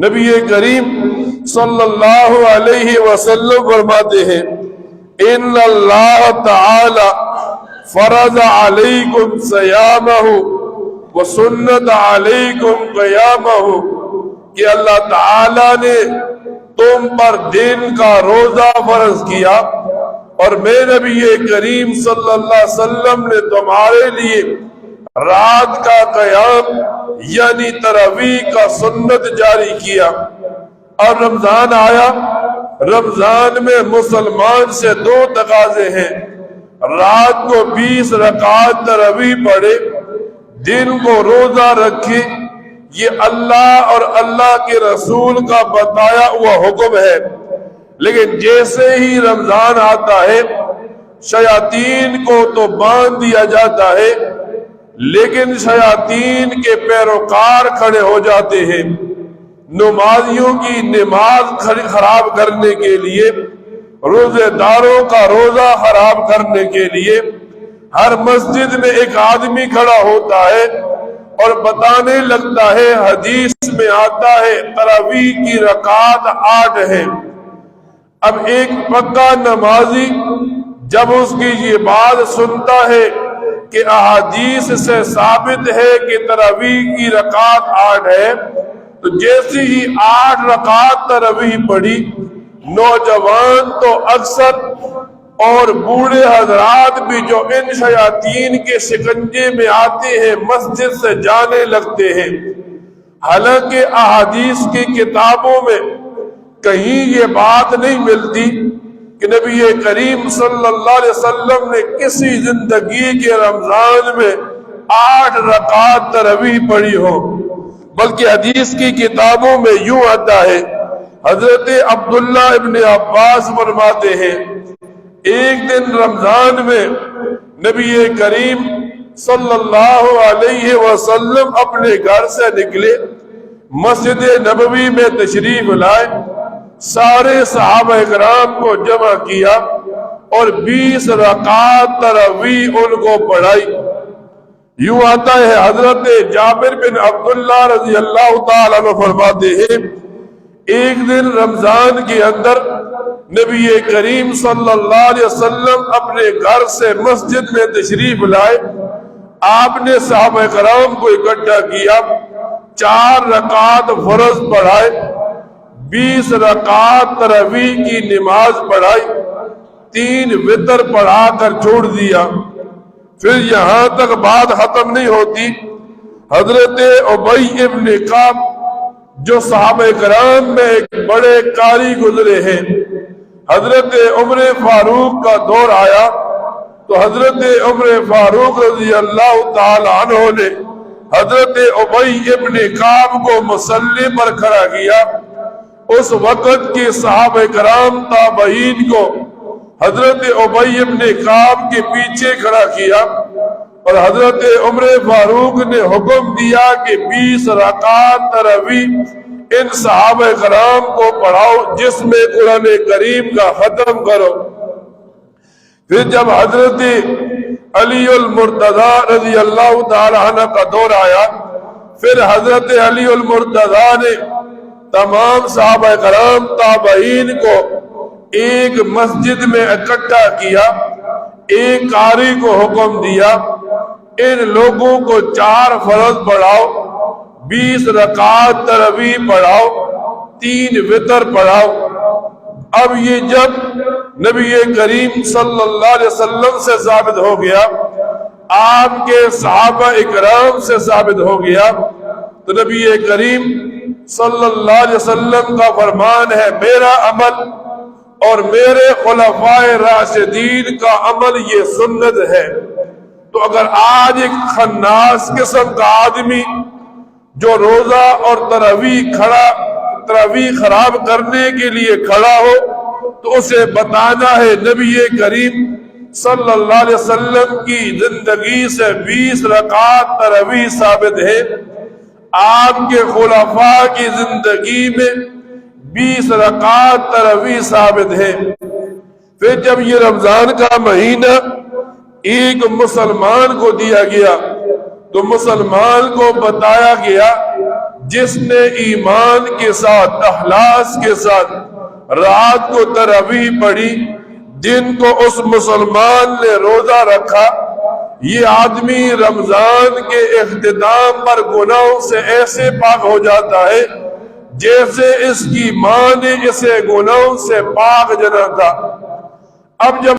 نبی کریم صلی اللہ علیہ وسلم فرماتے ہیں ان اللہ تعالی فرض علیکم صیامہ وسنت علیکم قیامہ، کہ اللہ تعالی نے تم پر دن کا روزہ فرض کیا اور میں نبی کریم صلی اللہ علیہ وسلم نے تمہارے لیے رات کا قیام یعنی تراویح کا سنت جاری کیا۔ اور رمضان آیا، رمضان میں مسلمان سے دو تقاضے ہیں، رات کو 20 رکعت تراویح پڑھے، دن کو روزہ رکھے، یہ اللہ اور اللہ کے رسول کا بتایا ہوا حکم ہے۔ لیکن جیسے ہی رمضان آتا ہے شیاطین کو تو باندھ دیا جاتا ہے، لیکن شیاطین کے پیروکار کھڑے ہو جاتے ہیں نمازیوں کی نماز خراب کرنے کے لیے، روزے داروں کا روزہ خراب کرنے کے لیے۔ ہر مسجد میں ایک آدمی کھڑا ہوتا ہے اور بتانے لگتا ہے، حدیث میں آتا ہے تراویح کی رکعت 8 ہے۔ اب ایک پکا نمازی جب اس کی یہ بات سنتا ہے کہ احادیث سے ثابت ہے کہ تراویح کی رکعت 8 ہے، تو جیسی ہی 8 رکعت تراویح پڑھی، نوجوان تو اکثر اور بوڑھے حضرات بھی جو ان شیاطین کے شکنجے میں آتے ہیں مسجد سے جانے لگتے ہیں۔ حالانکہ احادیث کی کتابوں میں کہیں یہ بات نہیں ملتی کہ نبی کریم صلی اللہ علیہ وسلم نے کسی زندگی کے رمضان میں 8 رکعت تراویح پڑھی ہو، بلکہ حدیث کی کتابوں میں یوں آتا ہے، حضرت عبداللہ ابن عباس فرماتے ہیں ایک دن رمضان میں نبی کریم صلی اللہ علیہ وسلم اپنے گھر سے نکلے، مسجد نبوی میں تشریف لائے، سارے صحابہ کرام کو جمع کیا اور 20 رکعت تراویح ان کو پڑھائی۔ یوں آتا ہے حضرت جابر بن عبداللہ رضی اللہ تعالیٰ عنہ فرماتے ہیں ایک دن رمضان کے اندر نبی کریم صلی اللہ علیہ وسلم اپنے گھر سے مسجد میں تشریف لائے، آپ نے صحابہ کرام کو اکٹھا کیا، 4 رکعت فرض پڑھائے، 20 رکعت تراویح کی نماز پڑھائی، 3 وتر پڑھا کر چھوڑ دیا۔ پھر یہاں تک بات ختم نہیں ہوتی، حضرت ابی ابن کعب جو صحابہ کرام میں ایک بڑے قاری گزرے ہیں، حضرت عمر فاروق کا دور آیا تو حضرت عمر فاروق رضی اللہ تعالی عنہ نے حضرت ابی ابن کعب کو مصلی پر کھڑا کیا۔ اس وقت کے صحابہ کرام تابعین کو حضرت ابی ابن کعب کے پیچھے کھڑا کیا اور حضرت عمر فاروق نے حکم دیا کہ 20 رکعت تراویح ان صحابہ کرام کو پڑھاؤ جس میں قرآن کریم کا ختم کرو۔ پھر جب حضرت علی المرتضی رضی اللہ تعالی عنہ کا دور آیا، پھر حضرت علی المرتضی نے تمام صحابہ کرام تابعین کو ایک مسجد میں اکٹھا کیا، ایک قاری کو حکم دیا ان لوگوں کو 4 فرض پڑھاؤ، 20 رکعت تراویح پڑھاؤ، 3 وتر پڑھاؤ۔ اب یہ جب نبی کریم صلی اللہ علیہ وسلم سے ثابت ہو گیا، آپ کے صحابہ اکرام سے ثابت ہو گیا، تو نبی کریم صلی اللہ علیہ وسلم کا فرمان ہے میرا عمل اور میرے خلفائے راشدین کا عمل یہ سنت ہے۔ تو اگر آج ایک خناس قسم کا آدمی جو روزہ اور تراویح خراب کرنے کے لیے کھڑا ہو تو اسے بتانا ہے نبی کریم صلی اللہ علیہ وسلم کی زندگی سے 20 رکعت تراویح ثابت ہے، آپ کے خلفاء کی زندگی میں 20 رکعت تراویح ثابت ہے۔ پھر جب یہ رمضان کا مہینہ ایک مسلمان کو دیا گیا تو مسلمان کو بتایا گیا جس نے ایمان کے ساتھ اخلاص کے ساتھ رات کو تراویح پڑھی، دن کو اس مسلمان نے روزہ رکھا، یہ آدمی رمضان کے اختتام پر گناہوں سے ایسے پاک ہو جاتا ہے جیسے اس کی ماں نے اسے گناہوں سے پاک جنا تھا۔ اب جب